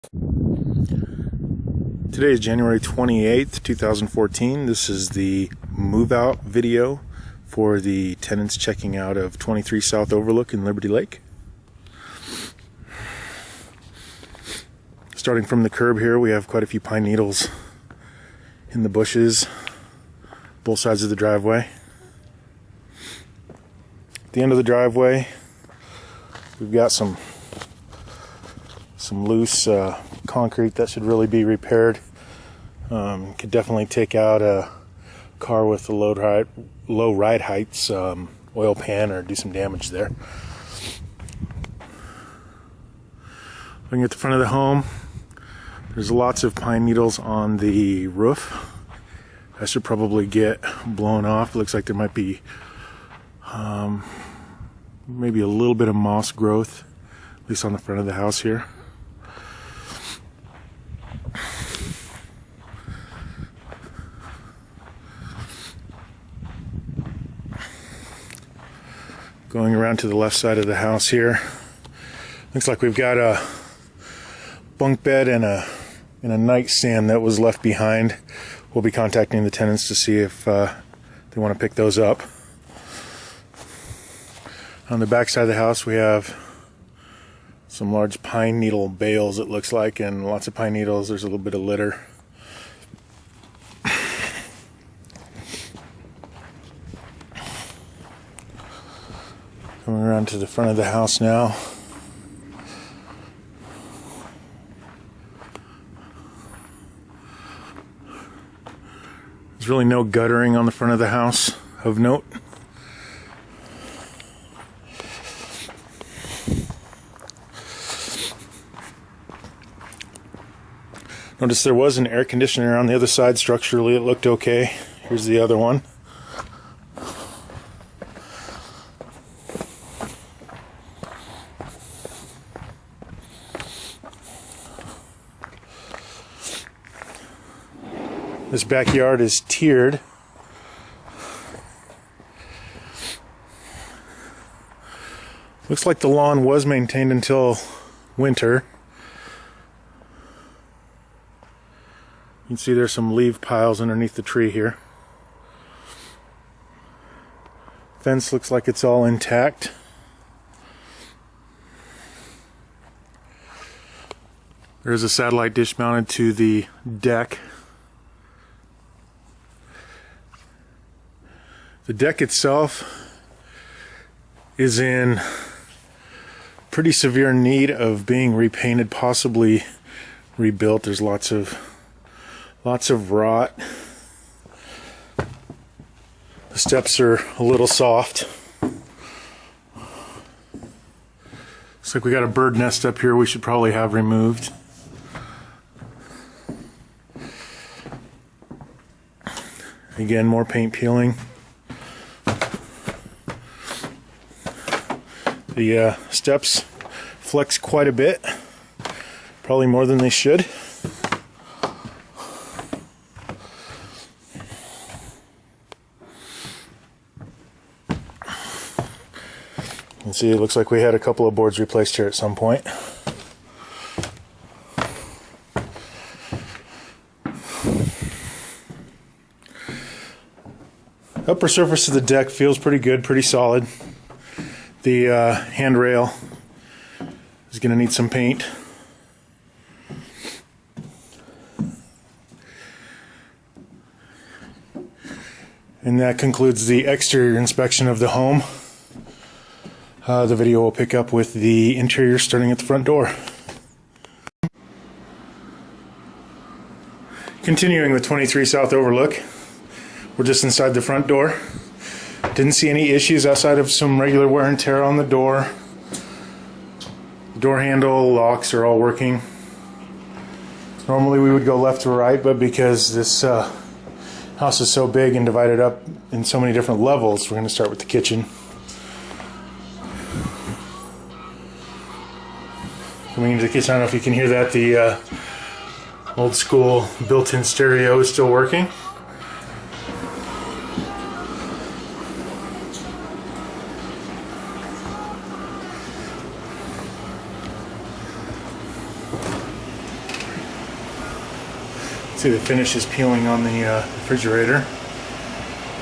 Today is January 28th, 2014. This is the move-out video for the tenants checking out of 23 South Overlook in Liberty Lake. Starting from the curb here, we have quite a few pine needles in the bushes, both sides of the driveway. At the end of the driveway, we've got some loose concrete that should really be repaired. Could definitely take out a car with a low ride heights, oil pan, or do some damage there. Looking at the front of the home, there's lots of pine needles on the roof. That should probably get blown off. It looks like there might be maybe a little bit of moss growth, at least on the front of the house here. Going around to the left side of the house here, looks like we've got a bunk bed and a nightstand that was left behind. We'll be contacting the tenants to see if they want to pick those up. On the back side of the house, we have some large pine needle bales, it looks like, and lots of pine needles. There's a little bit of litter. Coming around to the front of the house now. There's really no guttering on the front of the house of note. Notice there was an air conditioner on the other side. Structurally, it looked okay. Here's the other one. This backyard is tiered. Looks like the lawn was maintained until winter. You can see there's some leaf piles underneath the tree here. Fence looks like it's all intact. There's a satellite dish mounted to the deck. The deck itself is in pretty severe need of being repainted, possibly rebuilt. There's lots of rot. The steps are a little soft. Looks like we got a bird nest up here we should probably have removed. Again, more paint peeling. The steps flex quite a bit, probably more than they should. You can see it looks like we had a couple of boards replaced here at some point. Upper surface of the deck feels pretty good, pretty solid. The handrail is going to need some paint. And that concludes the exterior inspection of the home. The video will pick up with the interior starting at the front door. Continuing with 23 South Overlook, we're just inside the front door. Didn't see any issues outside of some regular wear and tear on the door. The door handle, locks are all working. Normally we would go left to right, but because this house is so big and divided up in so many different levels, we're going to start with the kitchen. Coming into the kitchen, I don't know if you can hear that, the old school built-in stereo is still working. See the finish is peeling on the refrigerator.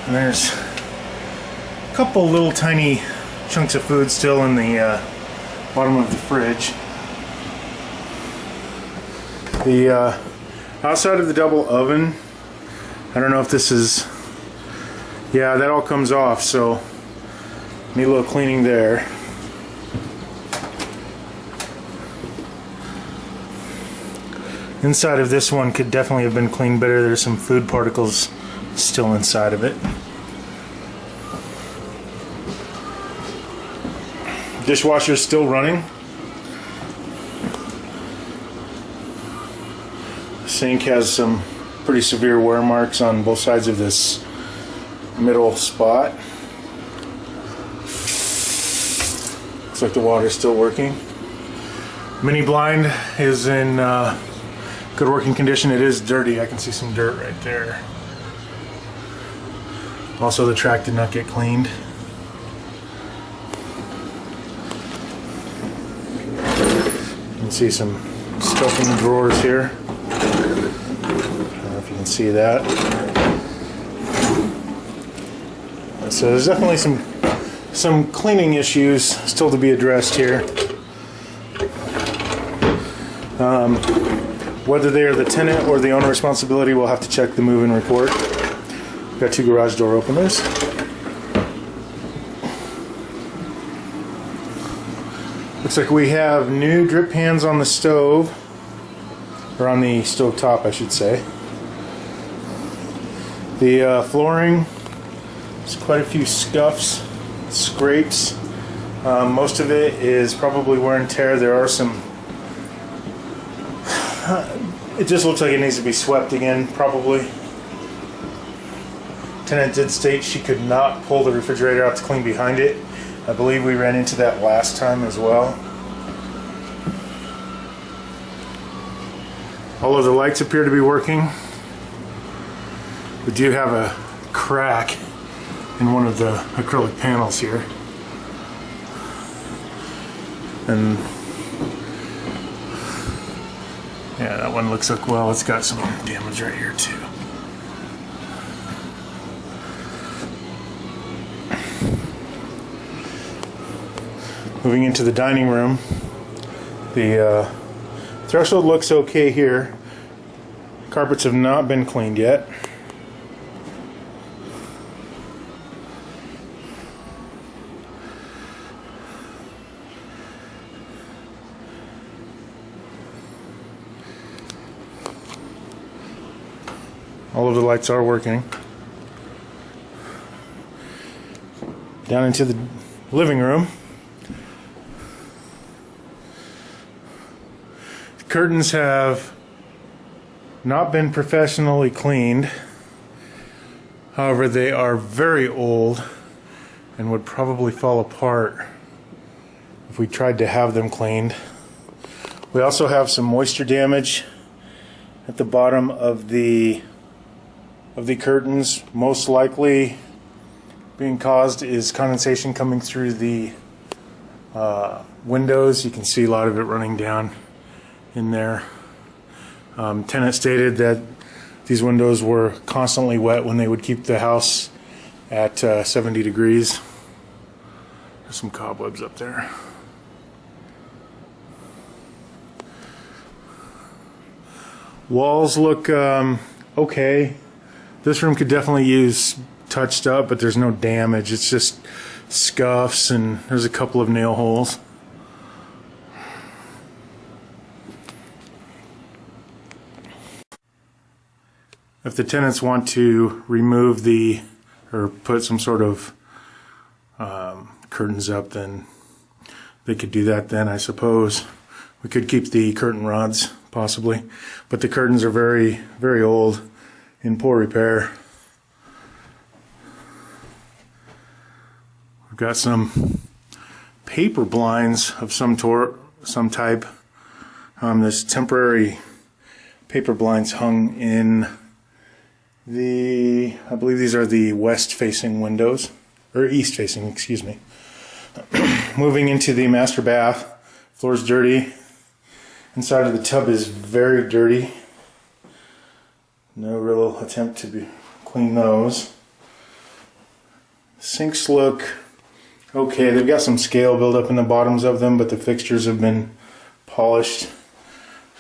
And there's a couple little tiny chunks of food still in the bottom of the fridge. The outside of the double oven, I don't know if this is, yeah, that all comes off, so need a little cleaning there. Inside of this one could definitely have been cleaned better. There's some food particles still inside of it. Dishwasher's still running. Sink has some pretty severe wear marks on both sides of this middle spot. Looks like the water's still working. Mini blind is in good working condition. It is dirty. I can see some dirt right there. Also, the track did not get cleaned. You can see some stuff in the drawers here. I don't know if you can see that. So there's definitely some cleaning issues still to be addressed here. Whether they are the tenant or the owner responsibility, we'll have to check the move-in report. We've got 2 garage door openers. Looks like we have new drip pans on the stove, or on the stove top, I should say. The flooring, there's quite a few scuffs, scrapes. Most of it is probably wear and tear. There are some. It just looks like it needs to be swept again, probably. Tenant did state she could not pull the refrigerator out to clean behind it. I believe we ran into that last time as well. All of the lights appear to be working. We do have a crack in one of the acrylic panels here. And yeah, that one looks like, well, it's got some damage right here too. Moving into the dining room, the threshold looks okay here. Carpets have not been cleaned yet. All of the lights are working. Down into the living room. The curtains have not been professionally cleaned. However, they are very old and would probably fall apart if we tried to have them cleaned. We also have some moisture damage at the bottom of the curtains. Most likely being caused is condensation coming through the windows. You can see a lot of it running down in there. Tenant stated that these windows were constantly wet when they would keep the house at 70 degrees. There's some cobwebs up there. Walls look okay. This room could definitely use touched up, but there's no damage. It's just scuffs and there's a couple of nail holes. If the tenants want to remove or put some sort of curtains up, then they could do that then, I suppose. We could keep the curtain rods, possibly. But the curtains are very, very old, in poor repair. We've got some paper blinds of some type. There's temporary paper blinds hung in I believe these are the west-facing windows, or east-facing, excuse me. Moving into the master bath, floor's dirty. Inside of the tub is very dirty. No real attempt to clean those. Sinks look okay. They've got some scale buildup in the bottoms of them, but the fixtures have been polished.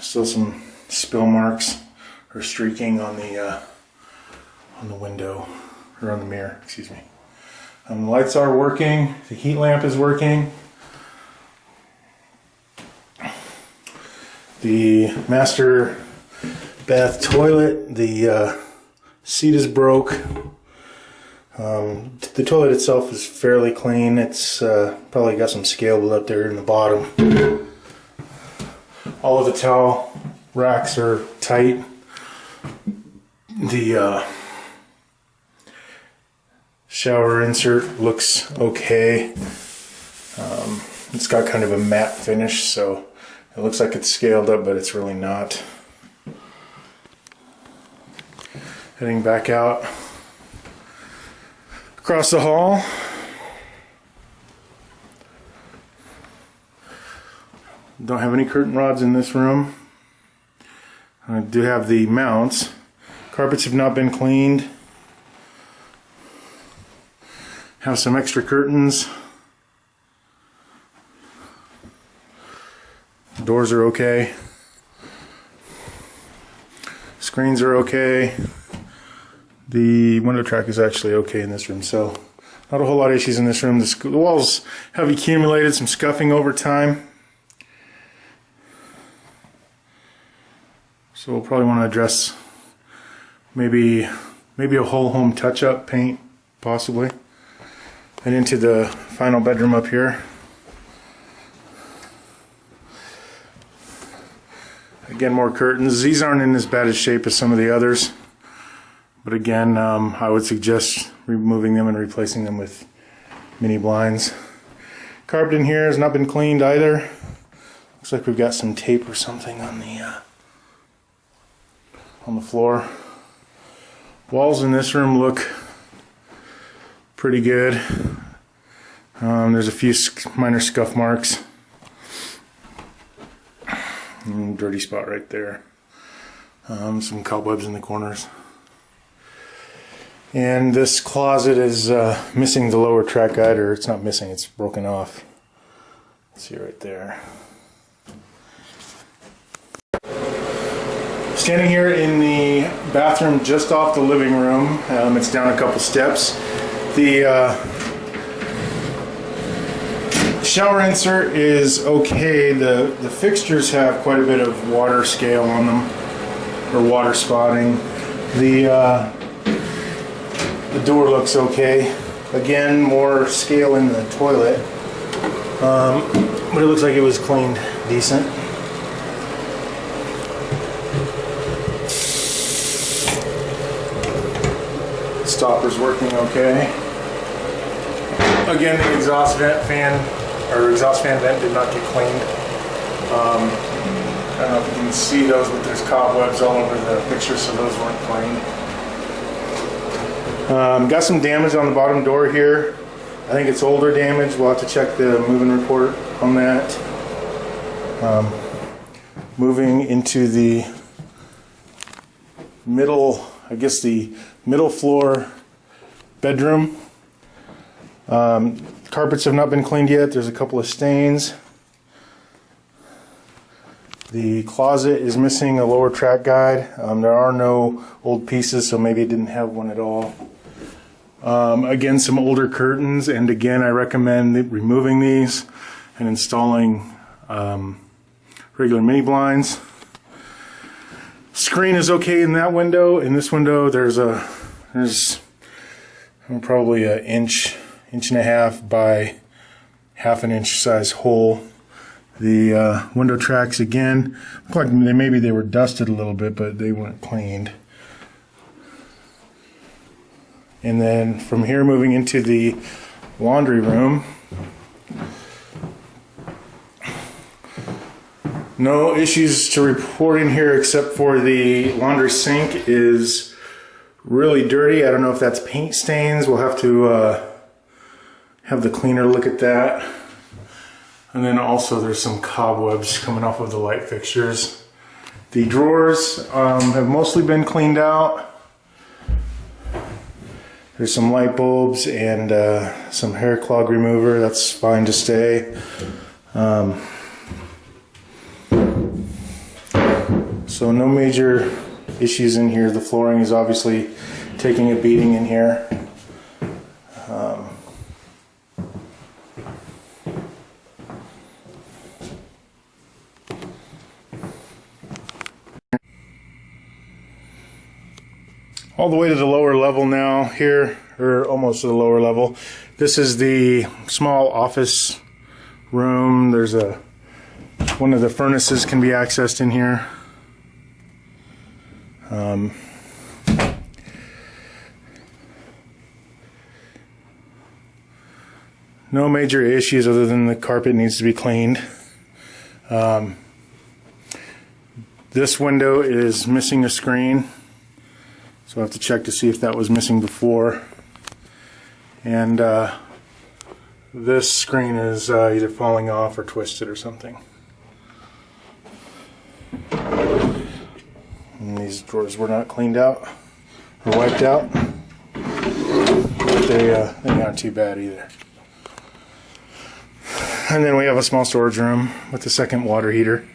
Still some spill marks or streaking on the window, or on the mirror, excuse me. The lights are working. The heat lamp is working. The master bath toilet, the seat is broke. The toilet itself is fairly clean. It's probably got some scale built up there in the bottom. All of the towel racks are tight. The shower insert looks okay. It's got kind of a matte finish, so it looks like it's scaled up, but it's really not. Heading back out across the hall. Don't have any curtain rods in this room. I do have the mounts. Carpets have not been cleaned. Have some extra curtains. Doors are okay. Screens are okay. The window track is actually okay in this room, so not a whole lot of issues in this room. The walls have accumulated some scuffing over time, so we'll probably want to address maybe a whole home touch-up paint, possibly. And into the final bedroom up here. Again, more curtains. These aren't in as bad a shape as some of the others. But again, I would suggest removing them and replacing them with mini blinds. Carpet in here has not been cleaned either. Looks like we've got some tape or something on the floor. Walls in this room look pretty good. There's a few minor scuff marks. Dirty spot right there. Some cobwebs in the corners. And this closet is missing the lower track guide, or it's not missing, it's broken off. See right there. Standing here in the bathroom just off the living room. It's down a couple steps. The shower insert is okay. The fixtures have quite a bit of water scale on them, or water spotting. The door looks okay. Again, more scale in the toilet, but it looks like it was cleaned decent. Stopper's working okay. Again, the exhaust vent vent did not get cleaned. I don't know if you can see those, but there's cobwebs all over the picture, so those weren't cleaned. Got some damage on the bottom door here. I think it's older damage. We'll have to check the moving report on that. Moving into the middle, I guess the middle floor bedroom. Carpets have not been cleaned yet. There's a couple of stains. The closet is missing a lower track guide. There are no old pieces, so maybe it didn't have one at all. Again, some older curtains, and again, I recommend removing these and installing regular mini blinds. Screen is okay in that window. In this window, there's probably an inch and a half by half an inch size hole. The window tracks, again, look like maybe they were dusted a little bit, but they weren't cleaned. And then from here, moving into the laundry room. No issues to report in here, except for the laundry sink is really dirty. I don't know if that's paint stains. We'll have to have the cleaner look at that. And then also there's some cobwebs coming off of the light fixtures. The drawers have mostly been cleaned out. There's some light bulbs and some hair clog remover. That's fine to stay. So no major issues in here. The flooring is obviously taking a beating in here. All the way to the lower level now here, or almost to the lower level. This is the small office room. There's one of the furnaces can be accessed in here. No major issues other than the carpet needs to be cleaned. This window is missing a screen. So I have to check to see if that was missing before. And this screen is either falling off or twisted or something. And these drawers were not cleaned out or wiped out. But they aren't too bad either. And then we have a small storage room with a second water heater.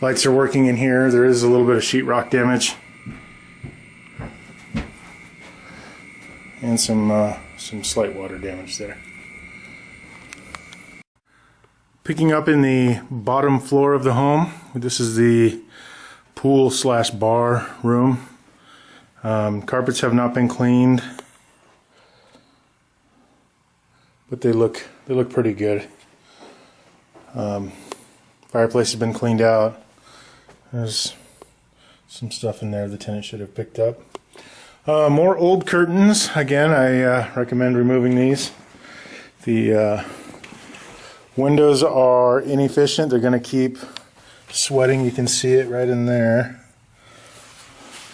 Lights are working in here. There is a little bit of sheetrock damage, and some slight water damage there. Picking up in the bottom floor of the home, this is the pool / bar room. Carpets have not been cleaned, but they look pretty good. Fireplace has been cleaned out. There's some stuff in there the tenant should have picked up. More old curtains. Again, I recommend removing these. The windows are inefficient. They're going to keep sweating. You can see it right in there.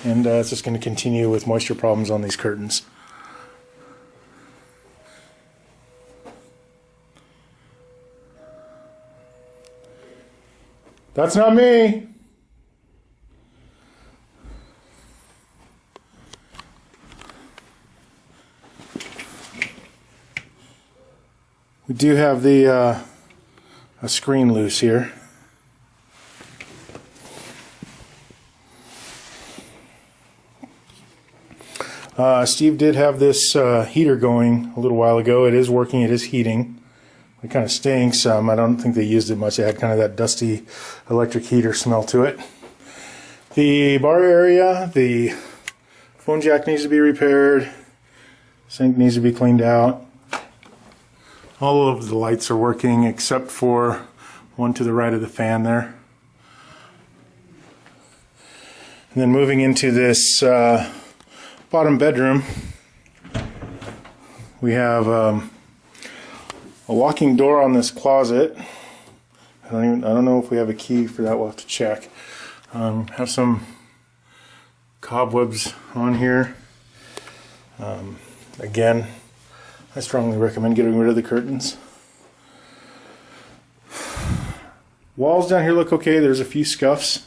And it's just going to continue with moisture problems on these curtains. That's not me. We do have the a screen loose here. Steve did have this heater going a little while ago. It is working. It is heating. It kind of stinks. I don't think they used it much. It had kind of that dusty electric heater smell to it. The bar area, the phone jack needs to be repaired. Sink needs to be cleaned out. All of the lights are working except for one to the right of the fan there. And then moving into this bottom bedroom, we have a locking door on this closet. I don't know if we have a key for that. We'll have to check. Have some cobwebs on here. Again, I strongly recommend getting rid of the curtains. Walls down here look okay. There's a few scuffs.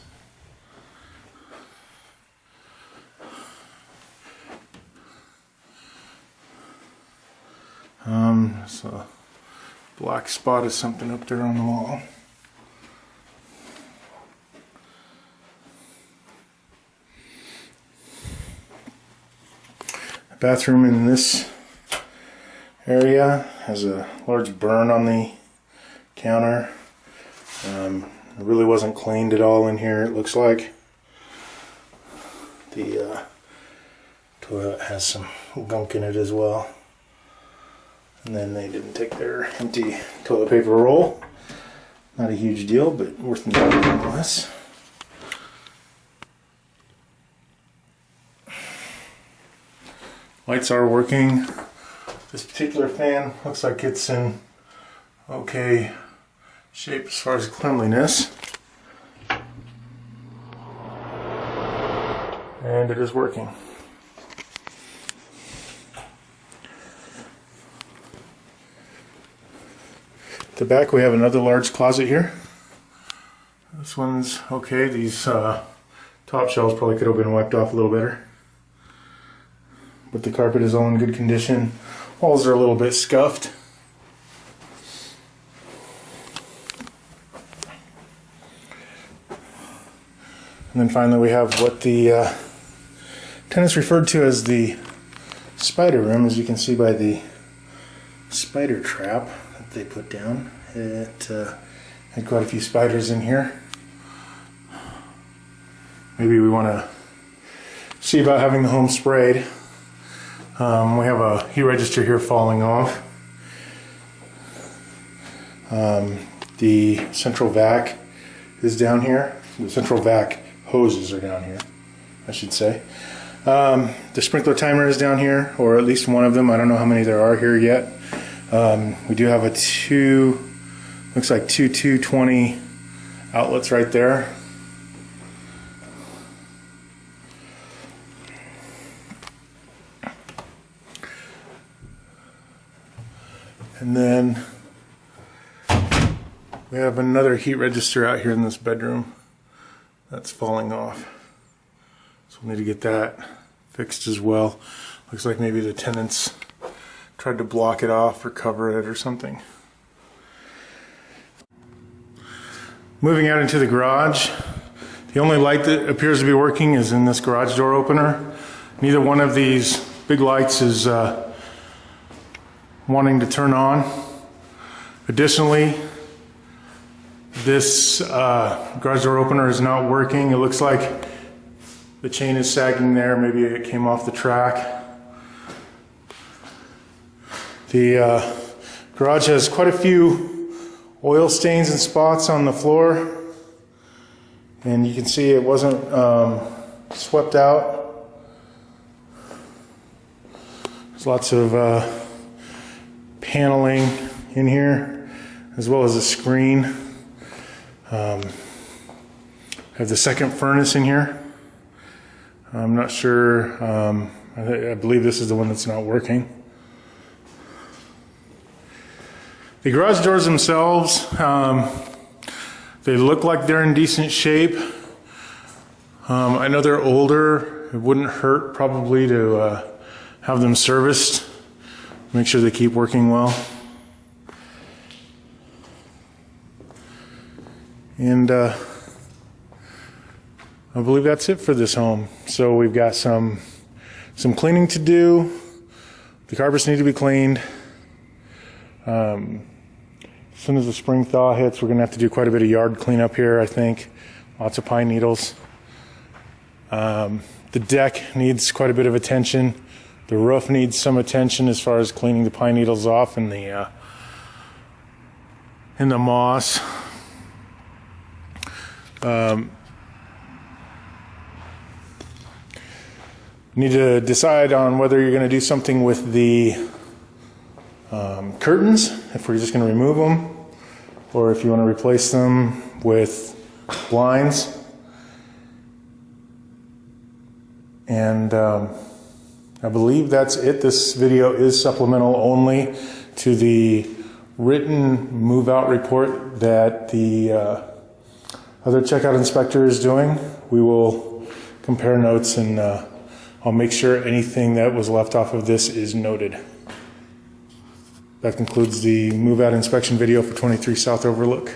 There's a black spot of something up there on the wall. The bathroom in this area has a large burn on the counter. It really wasn't cleaned at all in here, it looks like. The toilet has some gunk in it as well. And then they didn't take their empty toilet paper roll. Not a huge deal, but worth noting nonetheless. Lights are working. This particular fan looks like it's in okay shape as far as cleanliness. And it is working. the back we have another large closet here. This one's okay. These top shelves probably could have been wiped off a little better. But the carpet is all in good condition. Walls are a little bit scuffed. And then finally we have what the tenants referred to as the spider room, as you can see by the spider trap that they put down. It had quite a few spiders in here. Maybe we want to see about having the home sprayed. We have a heat register here falling off. The central vac is down here. The central vac hoses are down here, I should say. The sprinkler timer is down here, or at least one of them. I don't know how many there are here yet. We do have looks like two 220 outlets right there. And then we have another heat register out here in this bedroom that's falling off. So we'll need to get that fixed as well. Looks like maybe the tenants tried to block it off or cover it or something. Moving out into the garage, the only light that appears to be working is in this garage door opener. Neither one of these big lights is wanting to turn on. Additionally, this garage door opener is not working. It looks like the chain is sagging there. Maybe it came off the track. The garage has quite a few oil stains and spots on the floor, and you can see it wasn't swept out. There's lots of paneling in here, as well as a screen. Have the second furnace in here. I'm not sure. I believe this is the one that's not working. The garage doors themselves, they look like they're in decent shape. I know they're older. It wouldn't hurt probably to have them serviced. Make sure they keep working well. And I believe that's it for this home. So we've got some cleaning to do. The carpets need to be cleaned. As soon as the spring thaw hits, we're going to have to do quite a bit of yard cleanup here, I think. Lots of pine needles. The deck needs quite a bit of attention. The roof needs some attention as far as cleaning the pine needles off and the moss. Need to decide on whether you're going to do something with the curtains, if we're just going to remove them, or if you want to replace them with blinds. And I believe that's it. This video is supplemental only to the written move-out report that the other checkout inspector is doing. We will compare notes, and I'll make sure anything that was left off of this is noted. That concludes the move-out inspection video for 23 South Overlook.